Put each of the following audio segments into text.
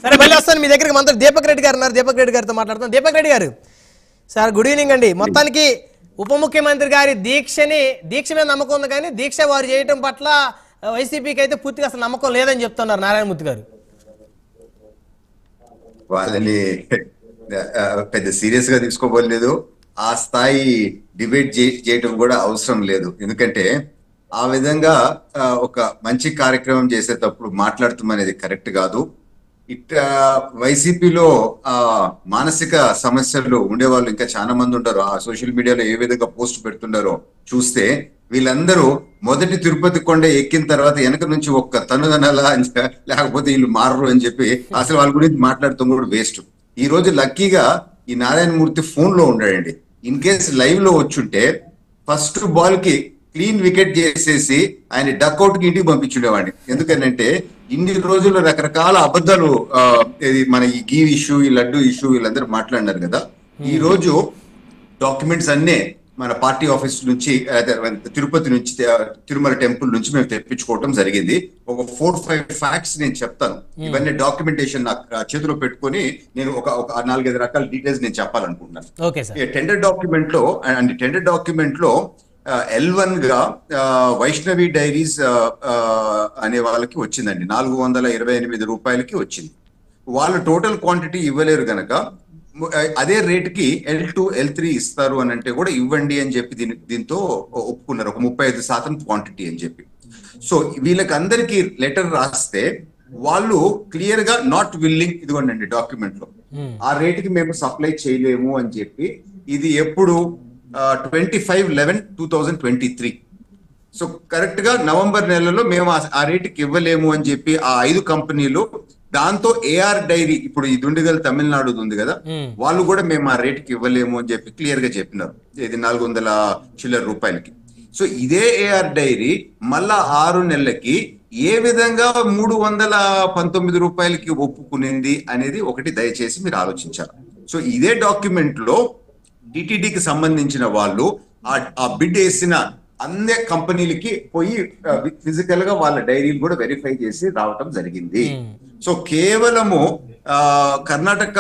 సరే మళ్ళీ వస్తాను మీ దగ్గరికి. మంత్రి దీపక్ రెడ్డి గారు ఉన్నారు, దీపక్ రెడ్డి గారితో మాట్లాడుతాం. దీపక్ రెడ్డి గారు సార్ గుడ్ ఈవినింగ్ అండి. మొత్తానికి ఉప ముఖ్యమంత్రి గారి దీక్ష మీద నమ్మకం ఉంది, కానీ దీక్ష వారు చేయడం పట్ల వైసీపీకి అయితే పూర్తిగా అసలు నమ్మకం లేదని చెప్తున్నారు నారాయణమూర్తి గారు. వాళ్ళని పెద్ద సీరియస్ గా తీసుకోబోలేదు. ఆ స్థాయి డిబేట్ చేయటం కూడా అవసరం లేదు. ఎందుకంటే ఆ విధంగా ఒక మంచి కార్యక్రమం చేసేటప్పుడు మాట్లాడటం అనేది కరెక్ట్ కాదు. ఇట్లా వైసీపీలో మానసిక సమస్యలు ఉండేవాళ్ళు ఇంకా చాలా మంది ఉంటారు. ఆ సోషల్ మీడియాలో ఏ విధంగా పోస్ట్ పెడుతున్నారో చూస్తే వీళ్ళందరూ మొదటి తిరుపతి కొండ ఎక్కిన తర్వాత వెనక నుంచి ఒక్క తనుదనలా లేకపోతే వీళ్ళు మారరు అని చెప్పి అసలు వాళ్ళ గురించి మాట్లాడటం కూడా వేస్ట్. ఈ రోజు లక్కీగా ఈ నారాయణమూర్తి ఫోన్ లో ఉన్నాడండి. ఇన్ కేసు లైవ్ లో వచ్చుంటే ఫస్ట్ బాల్ కి క్లీన్ వికెట్ చేసేసి ఆయన డక్అవుట్ కి ఇంటికి పంపించుండేవాడిని. ఎందుకంటే ఇన్ని రోజులు రకరకాల అబద్ధాలు మన ఈ గీ ఇష్యూ, ఈ లడ్డు ఇష్యూ వీళ్ళందరూ మాట్లాడినారు కదా. ఈ రోజు డాక్యుమెంట్స్ అన్నీ మన పార్టీ ఆఫీస్ నుంచి తిరుపతి నుంచి తిరుమల టెంపుల్ నుంచి మేము తెప్పించుకోవటం జరిగింది. ఒక 4-5 ఫ్యాక్ట్స్ నేను చెప్తాను. ఇవన్నీ డాక్యుమెంటేషన్ నాకు చేతిలో పెట్టుకొని నేను ఒక 4-5 రకాల డీటెయిల్స్ నేను చెప్పాలనుకుంటున్నాను. టెండర్ డాక్యుమెంట్ లో L1 గా వైష్ణవి డైరీస్ అనే వాళ్ళకి వచ్చిందండి. 428 రూపాయలకి వచ్చింది. వాళ్ళు టోటల్ క్వాంటిటీ ఇవ్వలేరు గనక అదే రేటుకి L2, L3 ఇస్తారు అని అంటే కూడా ఇవ్వండి అని చెప్పి దీంతో ఒప్పుకున్నారు. ఒక 35% క్వాంటిటీ అని చెప్పి. సో వీళ్ళకి అందరికి లెటర్ రాస్తే వాళ్ళు క్లియర్ గా నాట్ విల్లింగ్, ఇదిగోండి డాక్యుమెంట్ లో ఆ రేటుకి మేము సప్లై చేయలేము అని చెప్పి. ఇది ఎప్పుడు 25/11/2023. సో కరెక్ట్ గా నవంబర్ నెలలో మేము ఆ రేటుకి ఇవ్వలేము అని చెప్పి ఆ 5 కంపెనీలు, దాంతో ఏఆర్ డైరీ ఇప్పుడు ఈ దుండిగల్ తమిళనాడు ఉంది కదా, వాళ్ళు కూడా మేము ఆ రేటుకి ఇవ్వలేము అని చెప్పి క్లియర్ గా చెప్పినారు. ఇది 400 చిల్లర రూపాయలకి. సో ఇదే ఏఆర్ డైరీ మళ్ళా 6 నెలలకి ఏ విధంగా 319 రూపాయలకి ఒప్పుకునింది అనేది ఒకటి దయచేసి మీరు ఆలోచించాలి. సో ఇదే డాక్యుమెంట్ లో టిటిడికి సంబంధించిన వాళ్ళు ఆ బిడ్ వేసిన అన్ని కంపెనీలకి పోయి ఫిజికల్ గా వాళ్ళ డైరీలు కూడా వెరిఫై చేసి రావటం జరిగింది. సో కేవలము కర్ణాటక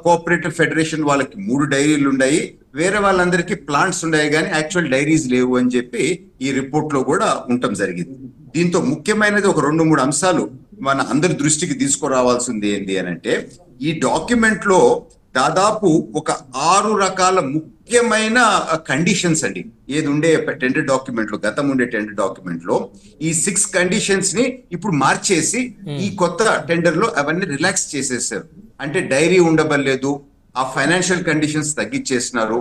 కోఆపరేటివ్ ఫెడరేషన్ వాళ్ళకి 3 డైరీలు ఉన్నాయి, వేరే వాళ్ళందరికీ ప్లాంట్స్ ఉన్నాయి, కానీ యాక్చువల్ డైరీస్ లేవు అని చెప్పి ఈ రిపోర్ట్ లో కూడా ఉండటం జరిగింది. దీంతో ముఖ్యమైనది ఒక 2-3 అంశాలు మన అందరి దృష్టికి తీసుకురావాల్సింది ఏంటి అని అంటే, ఈ డాక్యుమెంట్ లో దాదాపు ఒక 6 రకాల ముఖ్యమైన కండిషన్స్ అండి ఏది ఉండే టెండర్ డాక్యుమెంట్ లో, గతం ఉండే టెండర్ డాక్యుమెంట్ లో ఈ 6 కండిషన్స్ ని ఇప్పుడు మార్చేసి ఈ కొత్త టెండర్ లో అవన్నీ రిలాక్స్ చేసేసారు. అంటే డైరీ ఉండబడలేదు, ఆ ఫైనాన్షియల్ కండిషన్స్ తగ్గించేసినారు,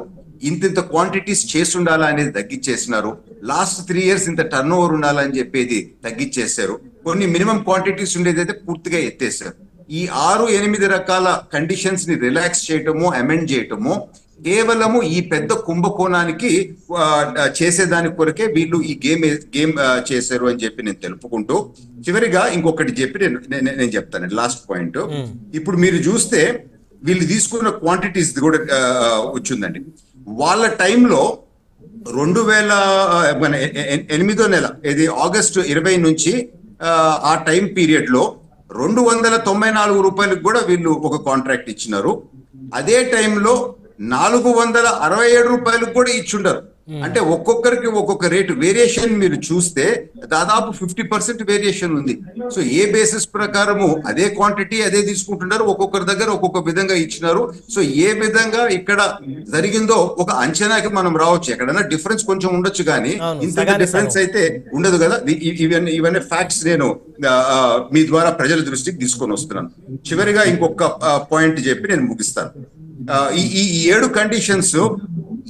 ఇంత క్వాంటిటీస్ చేసి ఉండాలా అనేది తగ్గించేసినారు, లాస్ట్ 3 ఇయర్స్ ఇంత టర్న్ ఓవర్ ఉండాలని చెప్పేది తగ్గించేశారు, కొన్ని మినిమం క్వాంటిటీస్ ఉండేది అయితే పూర్తిగా ఎత్తేసారు. ఈ 6-8 రకాల కండిషన్స్ ని రిలాక్స్ చేయటము, అమెండ్ చేయటము కేవలము ఈ పెద్ద కుంభకోణానికి చేసేదాని కొరకే వీళ్ళు ఈ గేమ్ చేశారు అని చెప్పి నేను తెలుపుకుంటూ, చివరిగా ఇంకొకటి చెప్పి నేను చెప్తాను లాస్ట్ పాయింట్. ఇప్పుడు మీరు చూస్తే వీళ్ళు తీసుకున్న క్వాంటిటీస్ కూడా వచ్చిందండి. వాళ్ళ టైంలో 2008వ నెల ఇది ఆగస్టు 20 నుంచి ఆ టైం పీరియడ్ లో 294 రూపాయలకు కూడా వీళ్ళు ఒక కాంట్రాక్ట్ ఇచ్చినారు. అదే టైంలో 467 రూపాయలకు కూడా ఇచ్చుండరు. అంటే ఒక్కొక్కరికి ఒక్కొక్క రేటు వేరియేషన్ మీరు చూస్తే దాదాపు 50% వేరియేషన్ ఉంది. సో ఏ బేసిస్ ప్రకారము అదే క్వాంటిటీ అదే తీసుకుంటున్నారు, ఒక్కొక్కరి దగ్గర ఒక్కొక్క విధంగా ఇచ్చినారు. సో ఏ విధంగా ఇక్కడ జరిగిందో ఒక అంచనాకి మనం రావచ్చు. ఎక్కడైనా డిఫరెన్స్ కొంచెం ఉండొచ్చు, కానీ ఇంత డిఫరెన్స్ అయితే ఉండదు కదా. ఇవన్నీ ఫ్యాక్ట్స్ నేను మీ ద్వారా ప్రజల దృష్టికి తీసుకొని వస్తున్నాను. చివరిగా ఇంకొక పాయింట్ చెప్పి నేను ముగిస్తాను. ఈ 7 కండిషన్స్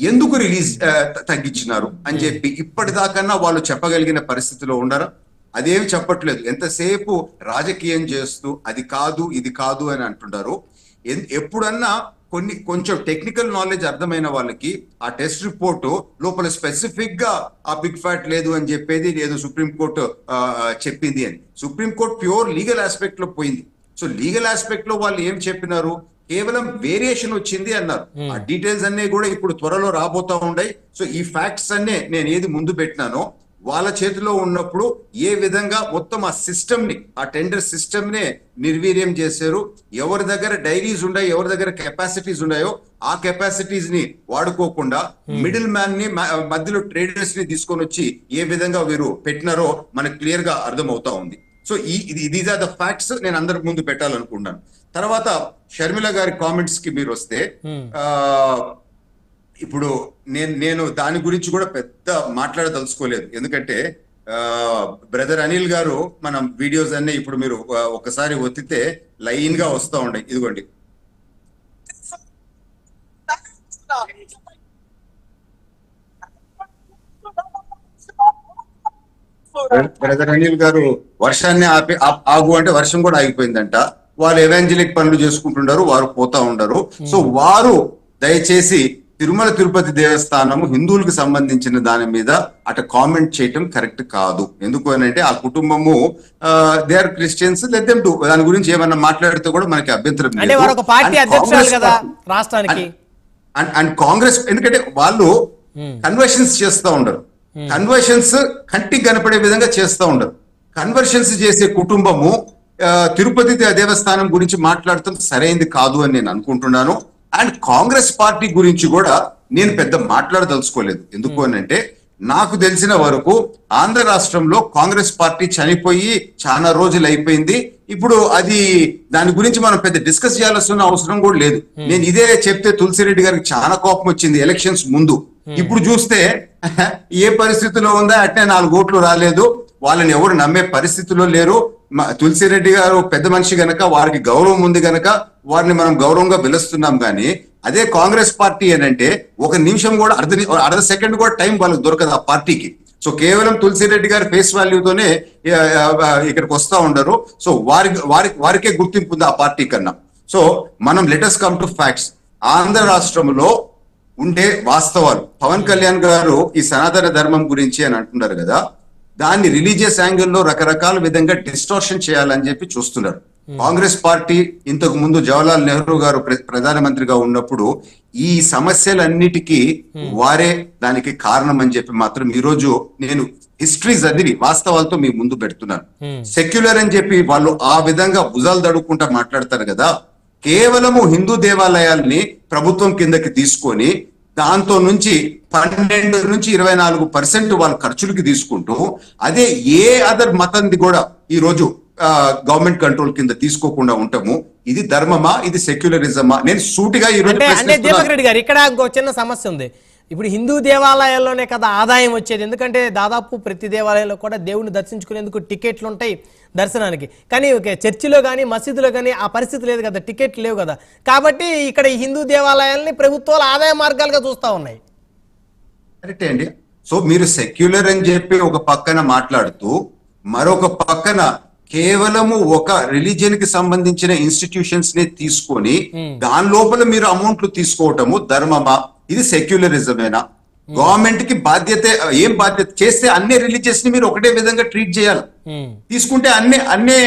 ఎందుకు రిలీజ్ తగ్గించినారు అని చెప్పి ఇప్పటిదాకన్నా వాళ్ళు చెప్పగలిగిన పరిస్థితిలో ఉండరా? అదేమి చెప్పట్లేదు. ఎంతసేపు రాజకీయం చేస్తూ అది కాదు ఇది కాదు అని అంటున్నారు. ఎప్పుడన్నా కొంచెం టెక్నికల్ నాలెడ్జ్ అర్థమైన వాళ్ళకి ఆ టెస్ట్ రిపోర్టు లోపల స్పెసిఫిక్ గా ఆ బిగ్ ఫ్యాట్ లేదు అని చెప్పేది లేదు సుప్రీంకోర్టు చెప్పింది అని. సుప్రీంకోర్టు ప్యూర్ లీగల్ ఆస్పెక్ట్ లో పోయింది. సో లీగల్ ఆస్పెక్ట్ లో వాళ్ళు ఏం చెప్పినారు? కేవలం వేరియేషన్ వచ్చింది అన్నారు. ఆ డీటెయిల్స్ అన్ని కూడా ఇప్పుడు త్వరలో రాబోతా ఉన్నాయి. సో ఈ ఫ్యాక్ట్స్ అన్నీ నేను ఏది ముందు పెట్టినానో వాళ్ళ చేతిలో ఉన్నప్పుడు ఏ విధంగా మొత్తం ఆ సిస్టమ్ ని, ఆ టెండర్ సిస్టమ్ నే నిర్వీర్యం చేశారు. ఎవరి దగ్గర డైరీస్ ఉన్నాయో, ఎవరి దగ్గర కెపాసిటీస్ ఉన్నాయో ఆ కెపాసిటీస్ ని వాడుకోకుండా మిడిల్ మ్యాన్ ని, మధ్యలో ట్రేడర్స్ ని తీసుకొని వచ్చి ఏ విధంగా వీరు పెట్టినారో మనకు క్లియర్ గా అర్థమవుతా ఉంది. So these are the facts నేను అందరికి ముందు పెట్టాలనుకున్నాను. తర్వాత షర్మిల గారి కామెంట్స్ కి మీరు వస్తే, ఇప్పుడు నేను దాని గురించి కూడా పెద్ద మాట్లాడదలుచుకోలేదు. ఎందుకంటే బ్రదర్ అనిల్ గారు మనం వీడియోస్ అన్ని ఇప్పుడు మీరు ఒకసారి ఒత్తితే లైన్ గా వస్తూ ఉంటాయి. ఇదిగోండి, బ్రదర్ అనిల్ గారు వర్షాన్ని ఆగు అంటే వర్షం కూడా ఆగిపోయిందంట. వాళ్ళు ఎవాంజలిక్ పనులు చేసుకుంటుంటారు, వారు పోతా ఉండరు. సో వారు దయచేసి తిరుమల తిరుపతి దేవస్థానము హిందువులకు సంబంధించిన దాని మీద అటు కామెంట్ చేయటం కరెక్ట్ కాదు. ఎందుకు అని అంటే ఆ కుటుంబము they are Christians, let them do. దాని గురించి ఏమన్నా మాట్లాడితే కూడా మనకి అభ్యంతరం లేదు. అండ్ కాంగ్రెస్ ఎందుకంటే వాళ్ళు కన్వర్షన్స్ చేస్తూ ఉండరు, కన్వర్షన్స్ కంటికి కనపడే విధంగా చేస్తూ ఉండరు. కన్వర్షన్స్ చేసే కుటుంబము తిరుపతి దేవస్థానం గురించి మాట్లాడటం సరైనది కాదు అని నేను అనుకుంటున్నాను. అండ్ కాంగ్రెస్ పార్టీ గురించి కూడా నేను పెద్ద మాట్లాడదలుచుకోలేదు. ఎందుకు అని అంటే నాకు తెలిసిన వరకు ఆంధ్ర రాష్ట్రంలో కాంగ్రెస్ పార్టీ చనిపోయి చాలా రోజులు అయిపోయింది. ఇప్పుడు అది దాని గురించి మనం పెద్ద డిస్కస్ చేయాల్సిన అవసరం కూడా లేదు. నేను ఇదే చెప్తే తులసిరెడ్డి గారికి చాలా కోపం వచ్చింది ఎలక్షన్స్ ముందు. ఇప్పుడు చూస్తే ఏ పరిస్థితిలో ఉందా, అట్నే 4 ఓట్లు రాలేదు, వాళ్ళని ఎవరు నమ్మే పరిస్థితిలో లేరు. తులసిరెడ్డి గారు పెద్ద మనిషి గనక, వారికి గౌరవం ఉంది గనక వారిని మనం గౌరవంగా పిలుస్తున్నాం. కానీ అదే కాంగ్రెస్ పార్టీ ఏంటంటే ఒక నిమిషం కూడా అర్ధ సెకండ్ కూడా టైం వాళ్ళకి దొరకదు ఆ పార్టీకి. సో కేవలం తులసిరెడ్డి గారి ఫేస్ వాల్యూతోనే ఇక్కడికి వస్తా ఉండరు. సో వారికే గుర్తింపు ఉంది ఆ పార్టీ కన్నా. సో మనం let's come to facts. Andhra రాష్ట్రంలో ఉండే వాస్తవాలు. పవన్ కళ్యాణ్ గారు ఈ సనాతన ధర్మం గురించి అని అంటున్నారు కదా, దాన్ని రిలీజియస్ యాంగిల్లో రకరకాల విధంగా డిస్టార్షన్ చేయాలని చెప్పి చూస్తున్నారు. కాంగ్రెస్ పార్టీ ఇంతకు ముందు జవహర్లాల్ నెహ్రూ గారు ప్రధానమంత్రిగా ఉన్నప్పుడు ఈ సమస్యలన్నిటికీ వారే దానికి కారణం అని చెప్పి మాత్రం ఈ రోజు నేను హిస్టరీ చదివి వాస్తవాలతో మీ ముందు పెడుతున్నాను. సెక్యులర్ అని చెప్పి వాళ్ళు ఆ విధంగా భుజాలు దడుకుంటా మాట్లాడతారు కదా. కేవలము హిందూ దేవాలయాల్ని ప్రభుత్వం కిందకి తీసుకొని దాంతో నుంచి 12 నుంచి 24% వాళ్ళ ఖర్చులకి తీసుకుంటూ, అదే ఏ అదర్ మతంది కూడా ఈ రోజు గవర్నమెంట్ కంట్రోల్ కింద తీసుకోకుండా ఉంటాము. ఇది ధర్మమా, ఇది సెక్యులరిజమా? నేను సూటిగా ఈ రోజు దీపక్ రెడ్డి గారు ఇక్కడ ఇంకో చిన్న సమస్య ఉంది. ఇప్పుడు హిందూ దేవాలయాల్లోనే కదా ఆదాయం వచ్చేది. ఎందుకంటే దాదాపు ప్రతి దేవాలయంలో కూడా దేవుని దర్శించుకునేందుకు టికెట్లు ఉంటాయి దర్శనానికి. కానీ చర్చిలో కానీ మసీదులో కానీ ఆ పరిస్థితి లేదు కదా, టికెట్లు లేవు కదా. కాబట్టి ఇక్కడ ఈ హిందూ దేవాలయాల్ని ప్రభుత్వాలు ఆదాయ మార్గాలుగా చూస్తూ ఉన్నాయి. కరెక్టే అండి. సో మీరు సెక్యులర్ అని చెప్పి ఒక పక్కన మాట్లాడుతూ, మరొక పక్కన కేవలము ఒక రిలీజియన్ కి సంబంధించిన ఇన్స్టిట్యూషన్స్ ని తీసుకొని దాని లోపల మీరు అమౌంట్లు తీసుకోవటము ధర్మమా? ఇది సెక్యులరిజమేనా? గవర్నమెంట్ కి ఏం బాధ్యత చేస్తే అన్ని రిలీజియస్ ని మీరు ఒకటే విధంగా ట్రీట్ చేయాలి. తీసుకుంటే అన్ని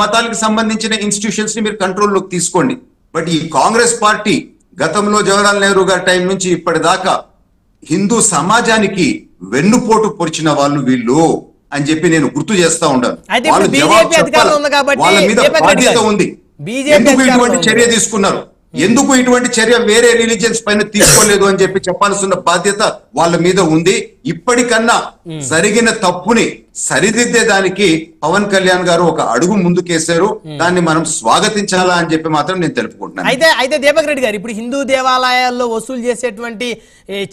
మతాలకు సంబంధించిన ఇన్స్టిట్యూషన్స్ ని మీరు కంట్రోల్లోకి తీసుకోండి. బట్ ఈ కాంగ్రెస్ పార్టీ గతంలో జవహర్లాల్ నెహ్రూ గారి టైం నుంచి ఇప్పటిదాకా హిందూ సమాజానికి వెన్నుపోటు పొడిచిన వాళ్ళు వీళ్ళు అని చెప్పి నేను గుర్తు చేస్తా ఉంటాను. వాళ్ళ మీద బాధ్యత ఉంది. ఎందుకు ఇటువంటి చర్య తీసుకున్నారు, ఎందుకు ఇటువంటి చర్య వేరే రిలీజియన్స్ పైన తీసుకోలేదు అని చెప్పి చెప్పాల్సిన బాధ్యత వాళ్ళ మీద ఉంది. ఇప్పటికన్నా జరిగిన తప్పుని సరిదిద్దేదానికి పవన్ కళ్యాణ్ గారు ఒక అడుగు ముందుకేశారు. దాన్ని మనం స్వాగతించాలా అని చెప్పి మాత్రం నేను తెలుపుకుంటున్నాను. అయితే దీపక్ రెడ్డి గారు, ఇప్పుడు హిందూ దేవాలయాల్లో వసూలు చేసేటువంటి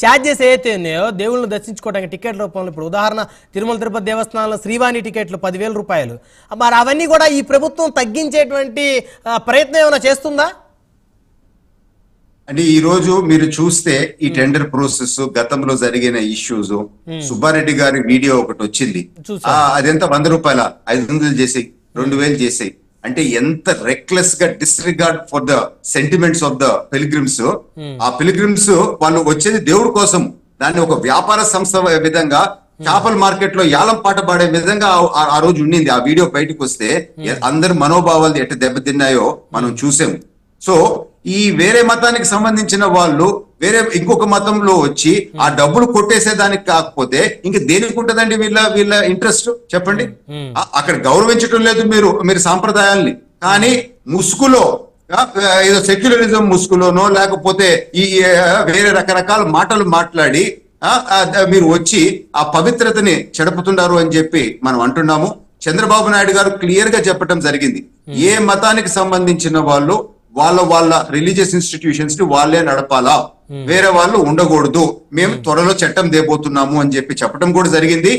ఛార్జెస్ ఏవైతే ఉన్నాయో దేవుళ్ళని దర్శించుకోవడానికి టికెట్ రూపంలో, ఇప్పుడు ఉదాహరణ తిరుమల తిరుపతి దేవస్థానంలో శ్రీవాణి టికెట్లు 10,000 రూపాయలు, మరి అవన్నీ కూడా ఈ ప్రభుత్వం తగ్గించేటువంటి ప్రయత్నం ఏమైనా చేస్తుందా? అంటే ఈ రోజు మీరు చూస్తే ఈ టెండర్ ప్రాసెస్, గతంలో జరిగిన ఇష్యూస్, సుబ్బారెడ్డి గారి వీడియో ఒకటి వచ్చింది. అదెంత 100 రూపాయల 500 చేసాయి, 2000 చేసాయి. అంటే ఎంత రెక్లెస్ గా disregard for the sentiments of the pilgrims. ఆ పిలిగ్రిమ్స్ వాళ్ళు వచ్చేది దేవుడి కోసం, దాన్ని ఒక వ్యాపార సంస్థ విధంగా చేపల మార్కెట్ లో యాలం పాట పాడే విధంగా ఆ రోజు ఉండింది. ఆ వీడియో బయటకు వస్తే అందరి మనోభావాలు ఎట్ట దెబ్బతిన్నాయో మనం చూసాం. సో ఈ వేరే మతానికి సంబంధించిన వాళ్ళు వేరే ఇంకొక మతంలో వచ్చి ఆ డబ్బులు కొట్టేసేదానికి కాకపోతే ఇంక దేనికి ఉంటదండి వీళ్ళ ఇంట్రెస్ట్ చెప్పండి. అక్కడ గౌరవించడం లేదు మీరు సాంప్రదాయాల్ని, కానీ ముసుగులో ఏదో సెక్యులరిజం ముసుగులోనో లేకపోతే ఈ వేరే రకరకాల మాటలు మాట్లాడి మీరు వచ్చి ఆ పవిత్రతని చెడుపుతున్నారు అని చెప్పి మనం అంటున్నాము. చంద్రబాబు నాయుడు గారు క్లియర్ గా చెప్పడం జరిగింది, ఏ మతానికి సంబంధించిన వాళ్ళు వాళ్ళ రిలీజియస్ ఇన్స్టిట్యూషన్స్ ని వాళ్ళే నడపాలా, వేరే వాళ్ళు ఉండకూడదు, మేము త్వరలో చట్టం దేబోతున్నాము అని చెప్పి చెప్పడం కూడా జరిగింది.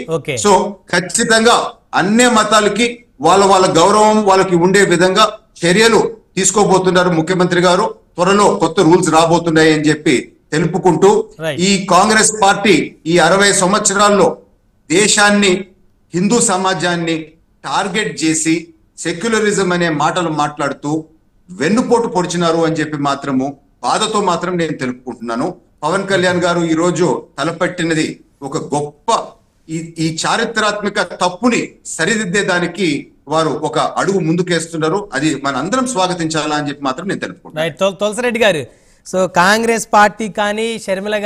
సో ఖచ్చితంగా అన్ని మతాలకి వాళ్ళ గౌరవం వాళ్ళకి ఉండే విధంగా చర్యలు తీసుకోబోతున్నారు ముఖ్యమంత్రి గారు. త్వరలో కొత్త రూల్స్ రాబోతున్నాయి అని చెప్పి తెలుపుకుంటూ, ఈ కాంగ్రెస్ పార్టీ ఈ 60 సంవత్సరాల్లో దేశాన్ని, హిందూ సమాజాన్ని టార్గెట్ చేసి సెక్యులరిజం అనే మాటలు మాట్లాడుతూ వెన్నుపోటు పొడిచినారు అని చెప్పి మాత్రము బాధతో మాత్రం నేను తెలుపుకుంటున్నాను. పవన్ కళ్యాణ్ గారు ఈ రోజు తలపెట్టినది ఒక గొప్ప ఈ చారిత్రాత్మక తప్పుని సరిదిద్దేదానికి వారు ఒక అడుగు ముందుకేస్తున్నారు. అది మన అందరం స్వాగతించాలా అని చెప్పి మాత్రం నేను తెలుపుకుంటున్నాను. తులసిరెడ్డి గారు, సో కాంగ్రెస్ పార్టీ కానీ షర్మిల